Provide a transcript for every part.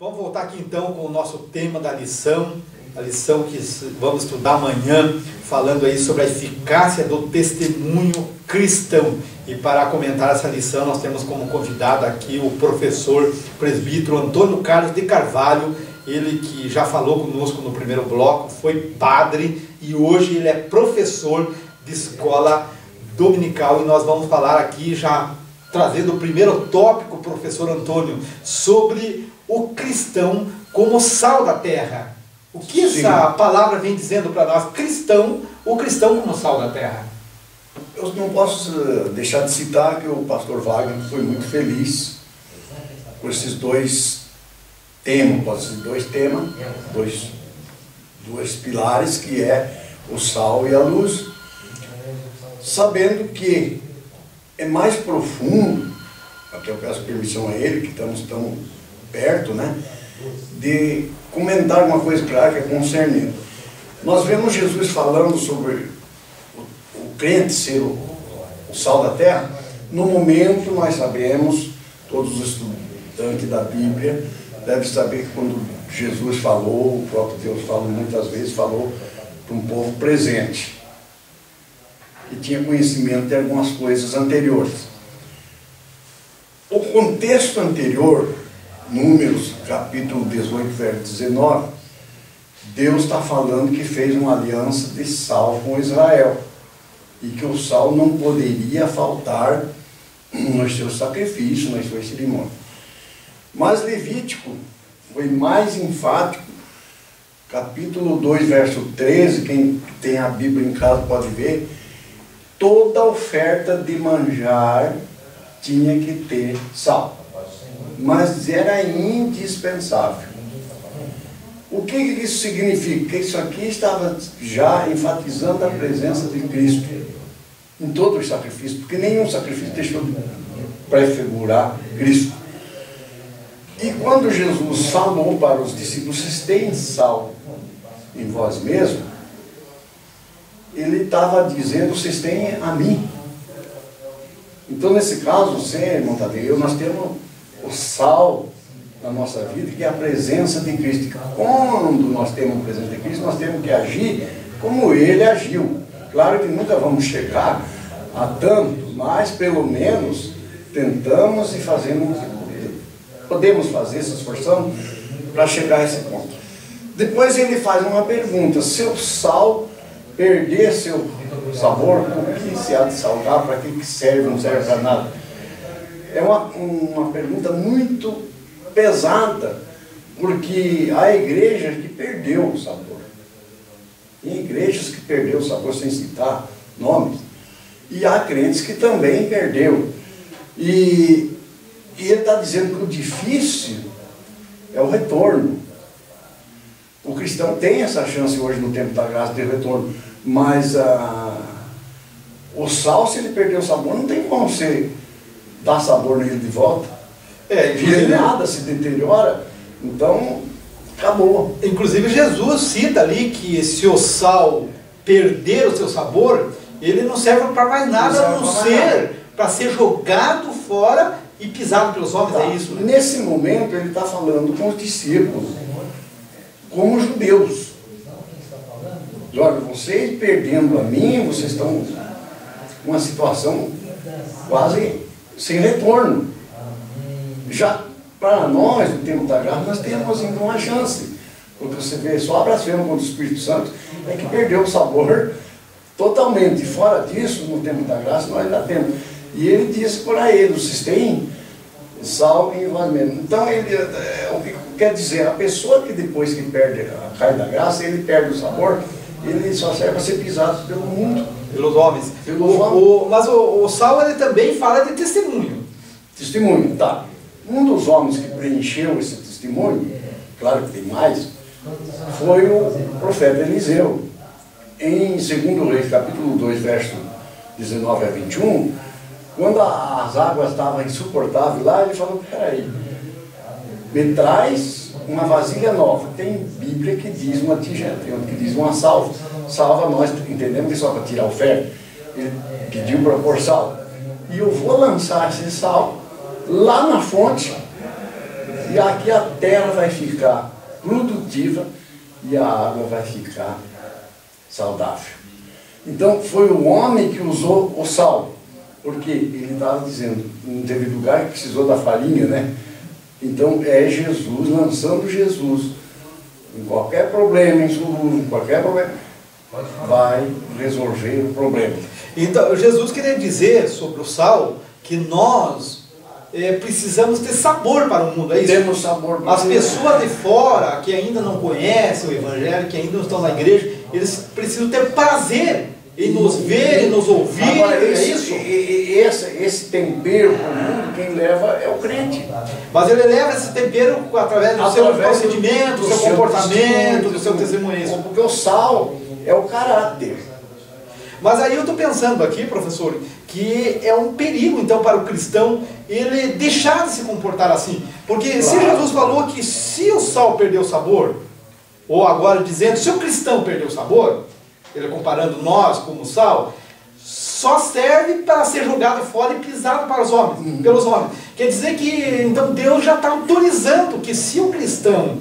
Vamos voltar aqui então com o nosso tema da lição, a lição que vamos estudar amanhã, falando aí sobre a eficácia do testemunho cristão. E para comentar essa lição, nós temos como convidado aqui o professor presbítero Antônio Carlos de Carvalho, ele que já falou conosco no primeiro bloco, foi padre e hoje ele é professor de escola dominical. E nós vamos falar aqui, já trazendo o primeiro tópico, professor Antônio, sobre o cristão como sal da terra. O que essa palavra vem dizendo para nós? Cristão, o cristão como sal da terra. Eu não posso deixar de citar que o pastor Wagner foi muito feliz por esses dois temas, dois pilares, que é o sal e a luz, sabendo que é mais profundo, até eu peço permissão a ele, que estamos tão perto, né, de comentar uma coisa clara que é concernente. Nós vemos Jesus falando sobre o crente ser o sal da terra. No momento, nós sabemos, todos os estudantes da Bíblia devem saber que quando Jesus falou, o próprio Deus falou muitas vezes, falou para um povo presente, que tinha conhecimento de algumas coisas anteriores. O contexto anterior, Números, capítulo 18, verso 19, Deus está falando que fez uma aliança de sal com Israel, e que o sal não poderia faltar nos seus sacrifícios, nas suas cerimônias. Mas Levítico foi mais enfático, capítulo 2, verso 13, quem tem a Bíblia em casa pode ver, toda oferta de manjar tinha que ter sal, mas era indispensável. O que isso significa? Que isso aqui estava já enfatizando a presença de Cristo em todos os sacrifícios, porque nenhum sacrifício deixou de prefigurar Cristo. E quando Jesus falou para os discípulos, vocês têm sal em vós mesmos, ele estava dizendo, vocês têm a mim. Então, nesse caso, você, irmão Tadeu, nós temos o sal na nossa vida, que é a presença de Cristo. E quando nós temos a presença de Cristo, nós temos que agir como Ele agiu. Claro que nunca vamos chegar a tanto, mas pelo menos tentamos e fazemos o que podemos fazer, se esforçamos para chegar a esse ponto. Depois ele faz uma pergunta: se o sal perder seu sabor, como que se há de salgar? Para que serve? Não serve para nada. É uma pergunta muito pesada, porque há igrejas que perdeu o sabor. Tem igrejas que perdeu o sabor, sem citar nomes, e há crentes que também perdeu. E ele está dizendo que o difícil é o retorno. O cristão tem essa chance hoje no tempo da graça de retorno, mas o sal, se ele perder o sabor, não tem como você dar sabor nele de volta. Inclusive nada, se deteriora, então acabou. Inclusive Jesus cita ali que se o sal perder o seu sabor, ele não serve para mais nada, a não ser para ser jogado fora e pisado pelos homens, é isso? Né? Nesse momento ele está falando com os discípulos, como judeus. Olha, vocês perdendo a mim, vocês estão numa situação quase sem retorno. Já para nós, no tempo da graça, nós temos ainda uma chance. Porque você vê, só a blasfêmia contra o Espírito Santo é que perdeu o sabor totalmente. E fora disso, no tempo da graça, nós ainda temos. E ele disse para eles: vocês têm sal em vós mesmos. Então, o que quer dizer? A pessoa que depois que perde a carne da graça, ele perde o sabor, ele só serve para ser pisado pelo mundo. Pelos homens. Mas o sal, ele também fala de testemunho. Testemunho, tá. Um dos homens que preencheu esse testemunho, claro que tem mais, foi o profeta Eliseu. Em 2 Reis, capítulo 2, verso 19 a 21, quando as águas estavam insuportáveis lá, ele falou: peraí, me traz uma vasilha nova. Tem Bíblia que diz uma tigela, tem outra que diz uma salva. Salva, nós entendemos que só para tirar o ferro. Ele pediu para pôr sal. E eu vou lançar esse sal lá na fonte, E aqui a terra vai ficar produtiva e a água vai ficar saudável. Então foi o homem que usou o sal, porque ele estava dizendo, não teve lugar que precisou da farinha, né? Então é Jesus, lançando Jesus em qualquer problema, em qualquer problema, vai resolver o problema. Então Jesus queria dizer sobre o sal que nós precisamos ter sabor para o mundo, é isso? Temos sabor para As pessoas de fora que ainda não conhecem o Evangelho, que ainda não estão na igreja, eles precisam ter prazer em nos ver, em nos ouvir. Agora, é isso? Esse tempero para o mundo, quem leva é o crente. Mas ele leva esse tempero através do seu procedimento, do seu comportamento, do seu testemunho. Porque o sal é o caráter. Mas aí eu estou pensando aqui, professor, que é um perigo então para o cristão ele deixar de se comportar assim. Porque se Jesus falou que se o sal perdeu o sabor, ou agora dizendo, se o cristão perdeu o sabor, ele comparando nós como sal, só serve para ser jogado fora e pisado para os homens, pelos homens. Quer dizer que então Deus já está autorizando que se o cristão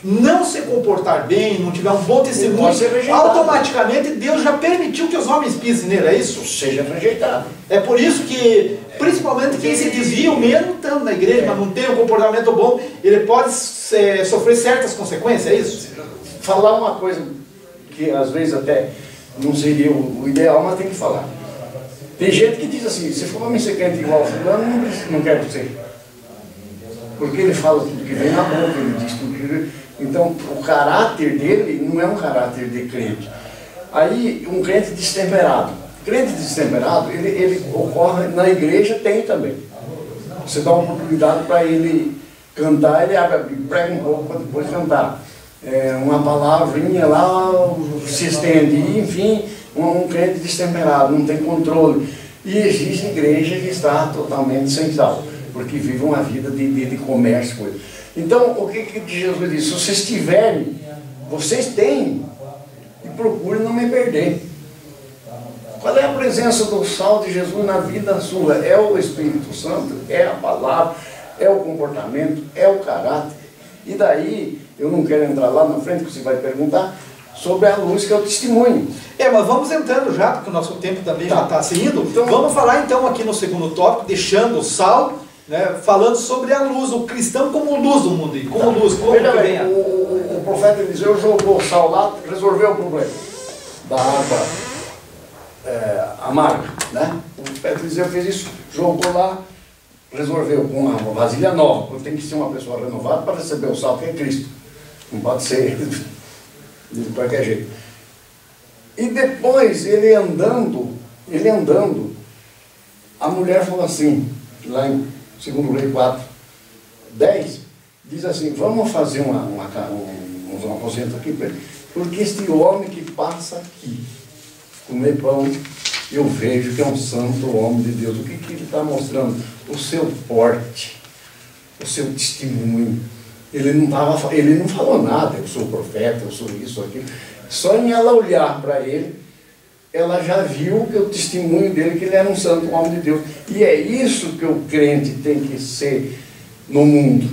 não se comportar bem, não tiver um bom testemunho, automaticamente Deus já permitiu que os homens pisem nele, é isso? Seja rejeitado. É por isso que, principalmente quem se desvia, mesmo estando na igreja, mas não tem um comportamento bom, ele pode sofrer certas consequências, é isso? Falar uma coisa que às vezes até não seria o ideal, mas tem que falar. Tem gente que diz assim, se for para me ser crente igual fulano, não quero ser. Porque ele fala tudo que vem na boca, ele diz tudo que vem. Então, o caráter dele não é um caráter de crente. Aí, um crente destemperado. Crente destemperado, ele ocorre na igreja, tem também. Você dá uma oportunidade para ele cantar, ele abre a Bíblia, prega um pouco para depois cantar. Uma palavrinha lá, se estende, enfim, um crente destemperado, não tem controle. E existe igreja que está totalmente sem sal, porque vive uma vida de comércio, coisa. Então, o que Jesus disse? Se vocês tiverem, vocês têm, e procurem não me perder. Qual é a presença do sal de Jesus na vida sua? É o Espírito Santo, é a palavra, é o comportamento, é o caráter. E daí, eu não quero entrar lá na frente, que você vai perguntar, sobre a luz que é o testemunho. Mas vamos entrando já, porque o nosso tempo também já está se indo. Então, vamos falar então aqui no segundo tópico, deixando o sal, né, falando sobre a luz, o cristão como luz do mundo. Como luz, como que vem o profeta Eliseu jogou o sal lá, resolveu o problema da água amarga, né? O profeta Eliseu fez isso, jogou lá, resolveu com uma vasilha nova, porque tem que ser uma pessoa renovada para receber o sal, que é Cristo. Não pode ser de qualquer jeito. E depois, ele andando, a mulher falou assim, lá em 2 Reis 4, 10, diz assim, vamos fazer um aposento aqui, porque este homem que passa aqui, comer pão, eu vejo que é um santo homem de Deus. O que ele está mostrando? O seu porte, o seu testemunho. Ele não falou nada, eu sou profeta, eu sou isso, aquilo. Só em ela olhar para ele, ela já viu que o testemunho dele, que ele era um santo homem de Deus. E é isso que o crente tem que ser no mundo.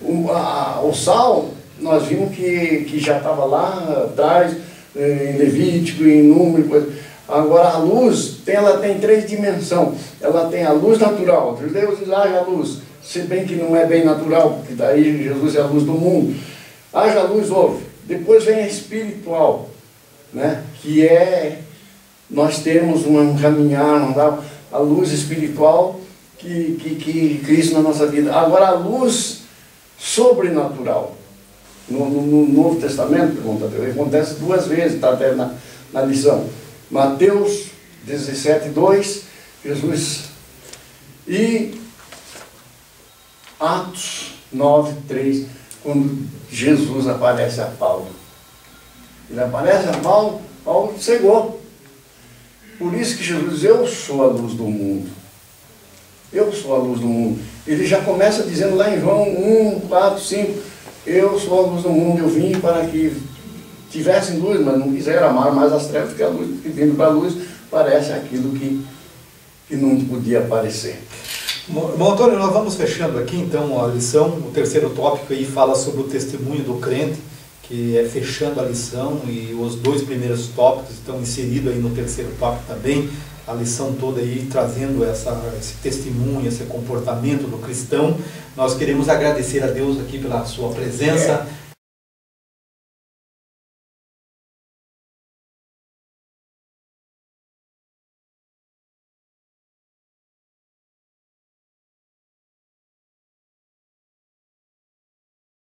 O sal, nós vimos que já estava lá atrás, em Levítico, em Número, coisa. Agora a luz, ela tem 3 dimensões. Ela tem a luz natural, Deus diz, haja luz. Se bem que não é bem natural, porque daí Jesus é a luz do mundo. Haja luz, houve. Depois vem a espiritual, né? Que é nós temos um caminhar, a luz espiritual que Cristo na nossa vida. Agora a luz sobrenatural. No Novo Testamento, acontece 2 vezes, está até na lição. Mateus 17, 2, Jesus. E Atos 9, 3, quando Jesus aparece a Paulo. Ele aparece a Paulo, Paulo cegou. Por isso que Jesus diz, eu sou a luz do mundo. Eu sou a luz do mundo. Ele já começa dizendo lá em João 1, 4, 5, eu sou a luz do mundo, eu vim para que tivessem luz, mas não quiseram amar mais as trevas, porque a luz que vindo para a luz parece aquilo que não podia aparecer. Bom, Antônio, nós vamos fechando aqui então a lição. O terceiro tópico aí fala sobre o testemunho do crente, que é fechando a lição, e os 2 primeiros tópicos estão inseridos aí no terceiro tópico também, a lição toda aí trazendo esse testemunho, esse comportamento do cristão. Nós queremos agradecer a Deus aqui pela sua presença,